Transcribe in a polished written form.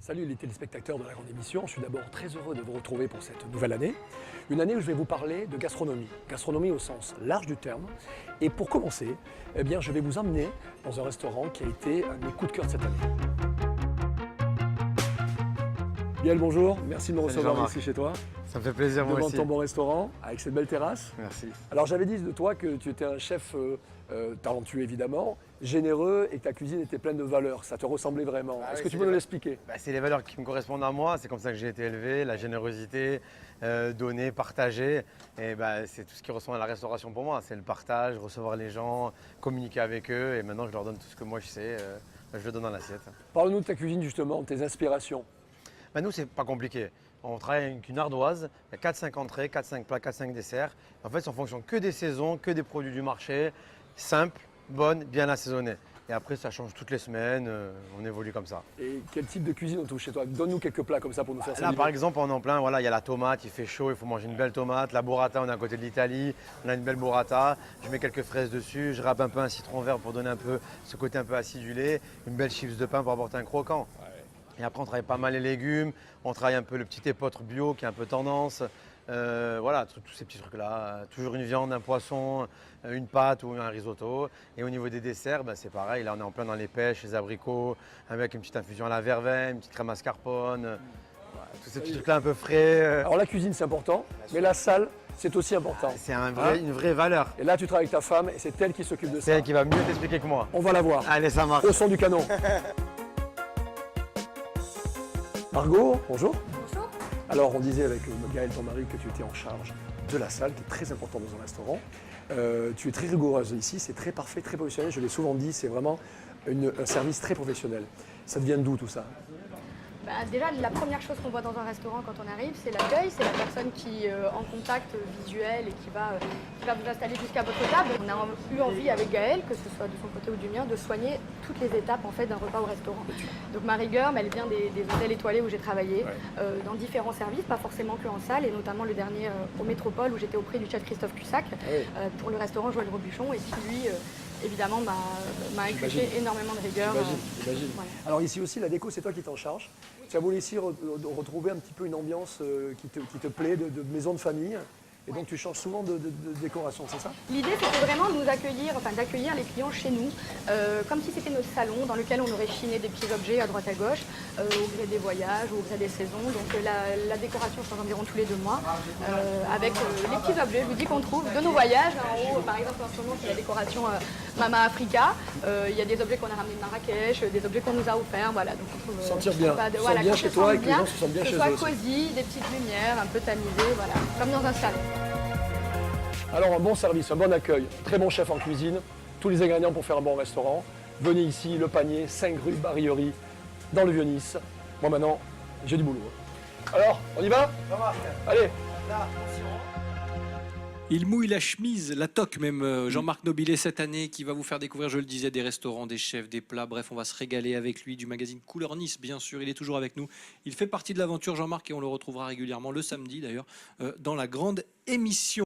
Salut les téléspectateurs de la grande émission, je suis d'abord très heureux de vous retrouver pour cette nouvelle année. Une année où je vais vous parler de gastronomie, gastronomie au sens large du terme. Et pour commencer, eh bien, je vais vous emmener dans un restaurant qui a été un de mes coups de cœur de cette année. Biel, bonjour, merci de me recevoir ici chez toi. Ça me fait plaisir, moi aussi. Devant ton bon restaurant, avec cette belle terrasse. Merci. Alors j'avais dit de toi que tu étais un chef talentueux évidemment, généreux et que ta cuisine était pleine de valeurs. Ça te ressemblait vraiment. Est-ce que tu peux nous l'expliquer? C'est les valeurs qui me correspondent à moi. C'est comme ça que j'ai été élevé. La générosité, donner, partager. Et c'est tout ce qui ressemble à la restauration pour moi. C'est le partage, recevoir les gens, communiquer avec eux. Et maintenant, je leur donne tout ce que moi je sais. Je le donne dans l'assiette. Parle-nous de ta cuisine justement, de tes inspirations. Nous, c'est pas compliqué. On travaille avec une ardoise, il y a 4-5 entrées, 4-5 plats, 4-5 desserts. En fait, c'est en fonction que des saisons, que des produits du marché, simple, bonne, bien assaisonnée. Et après, ça change toutes les semaines, on évolue comme ça. Et quel type de cuisine on trouve chez toi? Donne-nous quelques plats comme ça pour nous faire ça. Là, par exemple, on est en plein, voilà, il y a la tomate, il fait chaud, il faut manger une belle tomate. La burrata, on est à côté de l'Italie, on a une belle burrata. Je mets quelques fraises dessus, je râpe un peu un citron vert pour donner un peu ce côté un peu acidulé. Une belle chips de pain pour apporter un croquant. Et après, on travaille pas mal les légumes, on travaille un peu le petit épeautre bio qui est un peu tendance. Voilà, tous ces petits trucs-là. Toujours une viande, un poisson, une pâte ou un risotto. Et au niveau des desserts, c'est pareil. Là, on est en plein dans les pêches, les abricots, avec une petite infusion à la verveine, une petite crème mascarpone. Voilà, tous ces petits trucs-là un peu frais. Alors la cuisine, c'est important, mais la salle, c'est aussi important. C'est une vraie valeur. Et là, tu travailles avec ta femme et c'est elle qui s'occupe de ça. C'est elle qui va mieux t'expliquer que moi. On va la voir. Allez, ça marche. Au son du canon. Margot, bonjour. Bonjour. Alors, on disait avec Gaël, ton mari, que tu étais en charge de la salle, qui est très important dans un restaurant. Tu es très rigoureuse ici, c'est très parfait, très professionnel. Je l'ai souvent dit, c'est vraiment un service très professionnel. Ça vient d'où tout ça? Déjà, la première chose qu'on voit dans un restaurant quand on arrive, c'est l'accueil. C'est la personne qui est en contact visuel et qui va vous installer jusqu'à votre table. On a eu envie avec Gaël, que ce soit de son côté ou du mien, de soigner toutes les étapes en fait, d'un repas au restaurant. Donc ma rigueur, elle vient des hôtels étoilés où j'ai travaillé, dans différents services, pas forcément que en salle, et notamment le dernier au Métropole où j'étais auprès du chef Christophe Cussac pour le restaurant Joël Robuchon, et qui lui, évidemment, m'a inculqué énormément de rigueur. J'imagine. Voilà. Alors ici aussi, la déco, c'est toi qui t'en charge. Tu as voulu ici retrouver un petit peu une ambiance qui te plaît, de maison de famille. Et donc tu changes souvent de décoration, c'est ça? L'idée, c'était vraiment de nous accueillir, d'accueillir les clients chez nous, comme si c'était notre salon dans lequel on aurait chiné des petits objets à droite à gauche, au gré des voyages ou au gré des saisons. Donc la décoration change environ tous les 2 mois, avec les petits objets, je vous dis, qu'on trouve de nos voyages. En haut, par exemple, en ce moment, c'est la décoration Mama Africa. Il y a des objets qu'on a ramenés de Marrakech, des objets qu'on nous a offerts. Voilà, donc on trouve, sentir bien, voilà, bien chez toi et que les gens se sentent bien chez eux. Que ce soit cosy, des petites lumières, un peu tamisées, voilà, comme dans un salon. Alors un bon service, un bon accueil, très bon chef en cuisine, tous les ingrédients pour faire un bon restaurant. Venez ici, Le Panier, 5 rue Barillerie, dans le Vieux-Nice. Moi maintenant, j'ai du boulot. Alors, on y va? Allez. Il mouille la chemise, la toque même, Jean-Marc Nobilet cette année, qui va vous faire découvrir, je le disais, des restaurants, des chefs, des plats. Bref, on va se régaler avec lui, du magazine Couleur Nice, bien sûr. Il est toujours avec nous. Il fait partie de l'aventure, Jean-Marc, et on le retrouvera régulièrement, le samedi d'ailleurs, dans la grande émission.